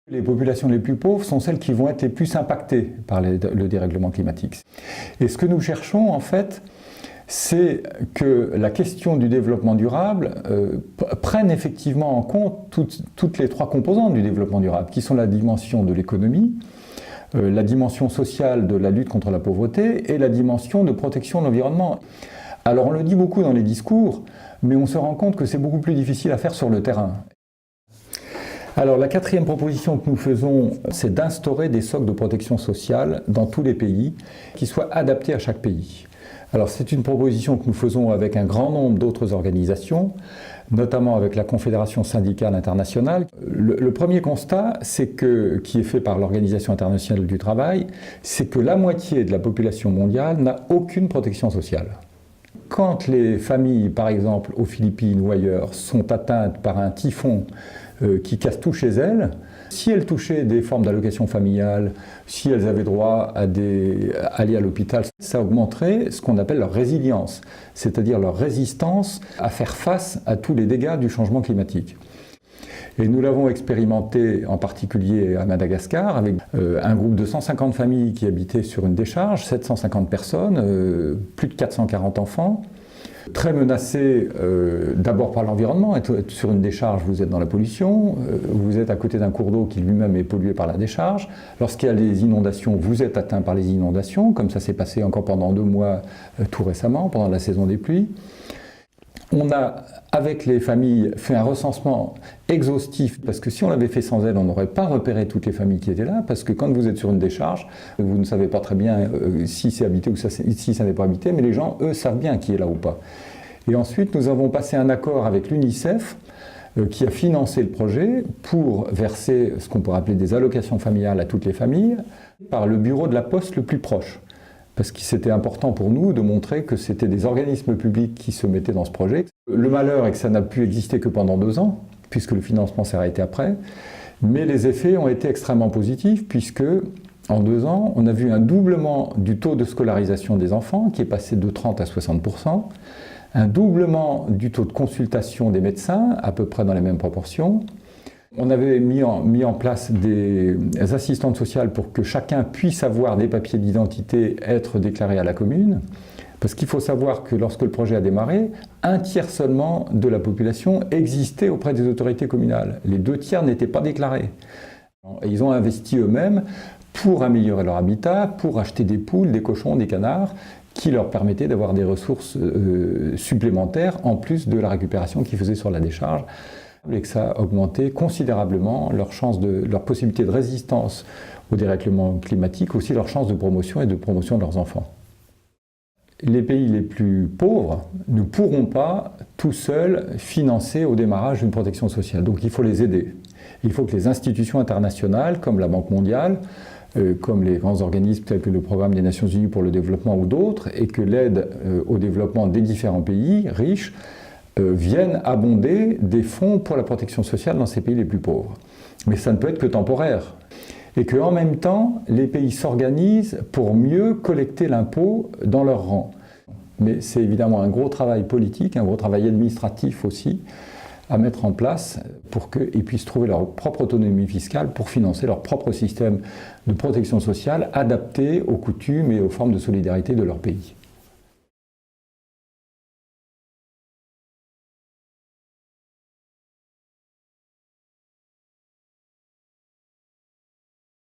Les populations les plus pauvres sont celles qui vont être les plus impactées par le dérèglement climatique. Et ce que nous cherchons, en fait, c'est que la question du développement durable prenne effectivement en compte toutes les trois composantes du développement durable, qui sont la dimension de l'économie, la dimension sociale de la lutte contre la pauvreté et la dimension de protection de l'environnement. Alors on le dit beaucoup dans les discours, mais on se rend compte que c'est beaucoup plus difficile à faire sur le terrain. Alors la quatrième proposition que nous faisons, c'est d'instaurer des socles de protection sociale dans tous les pays, qui soient adaptés à chaque pays. Alors c'est une proposition que nous faisons avec un grand nombre d'autres organisations, notamment avec la Confédération syndicale internationale. Le premier constat, qui est fait par l'Organisation internationale du travail, c'est que la moitié de la population mondiale n'a aucune protection sociale. Quand les familles, par exemple aux Philippines ou ailleurs, sont atteintes par un typhon qui casse tout chez elles, si elles touchaient des formes d'allocation familiale, si elles avaient droit à aller à l'hôpital, ça augmenterait ce qu'on appelle leur résilience, c'est-à-dire leur résistance à faire face à tous les dégâts du changement climatique. Et nous l'avons expérimenté en particulier à Madagascar avec un groupe de 150 familles qui habitaient sur une décharge, 750 personnes, plus de 440 enfants, très menacés d'abord par l'environnement. Être sur une décharge, vous êtes dans la pollution, vous êtes à côté d'un cours d'eau qui lui-même est pollué par la décharge. Lorsqu'il y a des inondations, vous êtes atteint par les inondations, comme ça s'est passé encore pendant 2 mois tout récemment, pendant la saison des pluies. On a, avec les familles, fait un recensement exhaustif, parce que si on l'avait fait sans elles, on n'aurait pas repéré toutes les familles qui étaient là, parce que quand vous êtes sur une décharge, vous ne savez pas très bien si c'est habité ou si ça n'est pas habité, mais les gens, eux, savent bien qui est là ou pas. Et ensuite, nous avons passé un accord avec l'UNICEF, qui a financé le projet pour verser ce qu'on pourrait appeler des allocations familiales à toutes les familles, par le bureau de la Poste le plus proche. Parce que c'était important pour nous de montrer que c'était des organismes publics qui se mettaient dans ce projet. Le malheur est que ça n'a pu exister que pendant 2 ans, puisque le financement s'est arrêté après, mais les effets ont été extrêmement positifs, puisque en 2 ans, on a vu un doublement du taux de scolarisation des enfants, qui est passé de 30 à 60%, un doublement du taux de consultation des médecins, à peu près dans les mêmes proportions. On avait mis en place des assistantes sociales pour que chacun puisse avoir des papiers d'identité, être déclaré à la commune. Parce qu'il faut savoir que lorsque le projet a démarré, 1/3 seulement de la population existait auprès des autorités communales. Les 2/3 n'étaient pas déclarés. Et ils ont investi eux-mêmes pour améliorer leur habitat, pour acheter des poules, des cochons, des canards, qui leur permettaient d'avoir des ressources supplémentaires en plus de la récupération qu'ils faisaient sur la décharge. Et que ça a augmenté considérablement leur possibilité de résistance au dérèglement climatique, aussi leur chance de promotion et de promotion de leurs enfants. Les pays les plus pauvres ne pourront pas tout seuls financer au démarrage une protection sociale, donc il faut les aider. Il faut que les institutions internationales, comme la Banque mondiale, comme les grands organismes tels que le Programme des Nations Unies pour le développement ou d'autres, et que l'aide au développement des différents pays riches viennent abonder des fonds pour la protection sociale dans ces pays les plus pauvres. Mais ça ne peut être que temporaire. Et qu'en même temps, les pays s'organisent pour mieux collecter l'impôt dans leur rang. Mais c'est évidemment un gros travail politique, un gros travail administratif aussi, à mettre en place pour qu'ils puissent trouver leur propre autonomie fiscale pour financer leur propre système de protection sociale adapté aux coutumes et aux formes de solidarité de leur pays.